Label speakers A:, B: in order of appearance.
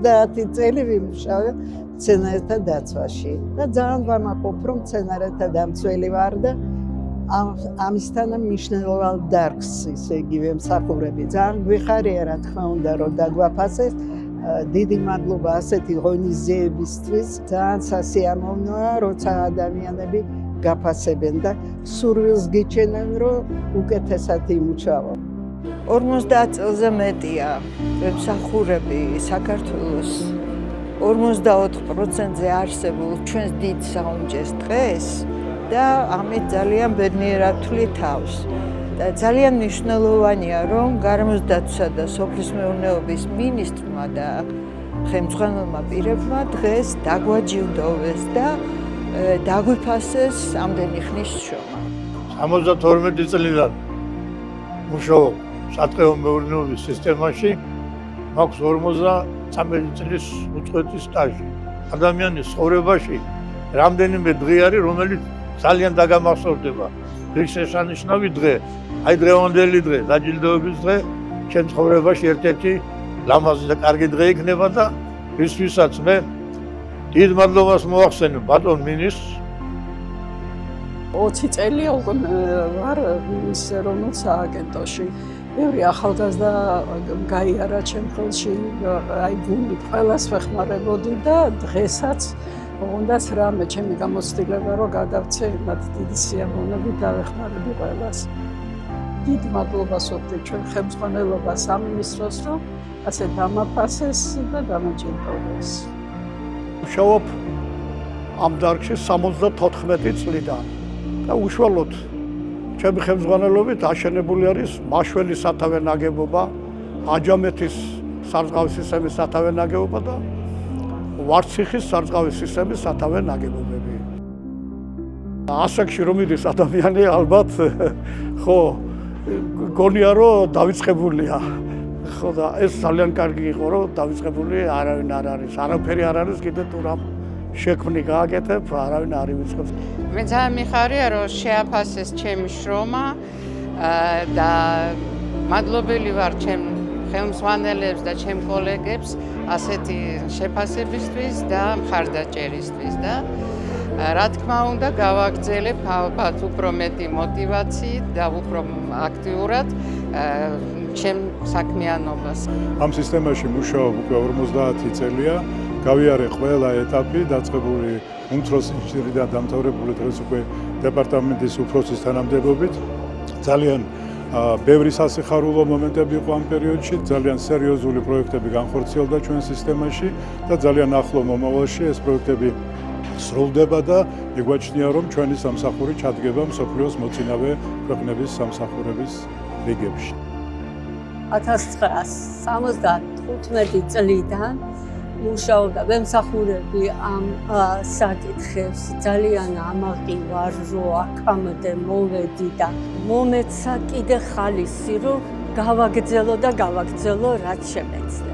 A: 50 წელი ვიმუშავე მცენარეთა დაცვაში და ძალიან ვამაყობ, რომ მცენარეთა დამცველი ვარ და ამისთან მნიშვნელოვან დარგს ისე იგივე მსახურები. ძალიან გვიხარია რა თქმა უნდა, რომ დაგვაფასეს. დიდი მადლობა ასეთი ღონისძიებისთვის. ძალიან სასიამოვნოა, როცა ადამიანები გაფასებენ და სურვილს გიჩენენ, რომ უკეთესად იმუშაო.
B: 50 წელზე მეტია მსახურები საქართველოს 54%-ზე არსებულ ჩვენს დიდ საუნჯეს დღეს და ამით ძალიან ბედნიერად ვთვლი თავს. და ძალიან მნიშვნელოვანია, რომ გარემოსდაცვისა და სოფლის მეურნეობის მინისტრმა და ხელმძღვანელმა პირებმა დღეს დაგვაჯილდოვეს და დაგვიფასეს ამდენი ხნის შრომა.
C: 72 წლიდან მუშაობ სატყეო მეურნეობის სისტემაში, მაქვს 53 წლის უწყვეტი სტაჟი. ადამიანის ცხოვრებაში რამდენიმე დღე არის, რომელიც ძალიან დაგამახსოვრდება. ის შესანიშნავი დღე, აი დღევანდელი დღე, დაჯილდოების დღე, ჩემ ცხოვრებაში ერთ-ერთი ლამაზი და კარგი დღე იქნება და ისვისაც მე დიდ მადლობას მოახსენებ ბატონ მინისტრს.
D: 20 წელია უკვე ვარ ეროვნულ სააგენტოში. ბევრი ახალგაზრდა გაიარა ჩემ ხელში, აი გულით ყველას ვეხმარებოდი და დღესაც უნდაც რამე ჩემი გამოცდილება რომ გადავცე, მათ დიდი სიამოვნებით დავეხმარები ყველას. დიდი მადლობას ვუხდით ჩვენ ხელმძღვანელობას სამინისტროს, რომ ასე დამაფასეს და დამაჯილდოვეს.
E: მუშაობ ამ დარგში 74 წლიდან და უშუალოდ ჩემი ხელმძღვანელობით აშენებული არის მაშველი სათავე ნაგებობა, აჯამეთის სარწყავი სისტემის სათავე ნაგებობა და ვარციხის სარწყავი სისტემის სათავე ნაგებობები. ასაკში რომ მიდის ადამიანი ალბათ ხო გონია რომ დავიწყებულია. ხო და ეს ძალიან კარგი იყო რომ დავიწყებული არავინ არ არის, არაფერი არ არის კიდე თუ რამ შექმნი გააკეთებ, არავინ არ ივიწყებს.
F: მე ძალიან მიხარია რომ შეაფასეს ჩემი შრომა და მადლობელი ვარ ჩემ ხელმძღვანელებს და ჩემ კოლეგებს ასეთი შეფასებისთვის და მხარდაჭერისთვის და რა თქმა უნდა გავაგრძელებ ალბათ უფრო მეტი მოტივაციით და უფრო აქტიურად ჩემ საქმიანობას.
G: ამ სისტემაში მუშაობ უკვე 50 წელია. გავიარე ყველა ეტაპი, დაწყებული უმცროს ინჟინერიდან დამთავრებული დღეს უკვე დეპარტამენტის უფროსის თანამდებობით. ძალიან ბევრი სასიხარულო მომენტები იყო ამ პერიოდში, ძალიან სერიოზული პროექტები განხორციელდა ჩვენ სისტემაში და ძალიან ახლო მომავალში ეს პროექტები სრულდება და მიგვაჩნია, რომ ჩვენი სამსახური ჩადგება მსოფლიოს მოწინავე ქვეყნების სამსახურების რიგებში.
H: 1975 წლიდან მუშაობდა ვემსახურები ამ საკითხებს. ძალიან ამაყივარ, რომ აქამდე მოვედი და მომეცა კიდე ხალისი, რომ გავაგრძელო და გავაგრძელო რაც შემეძლო.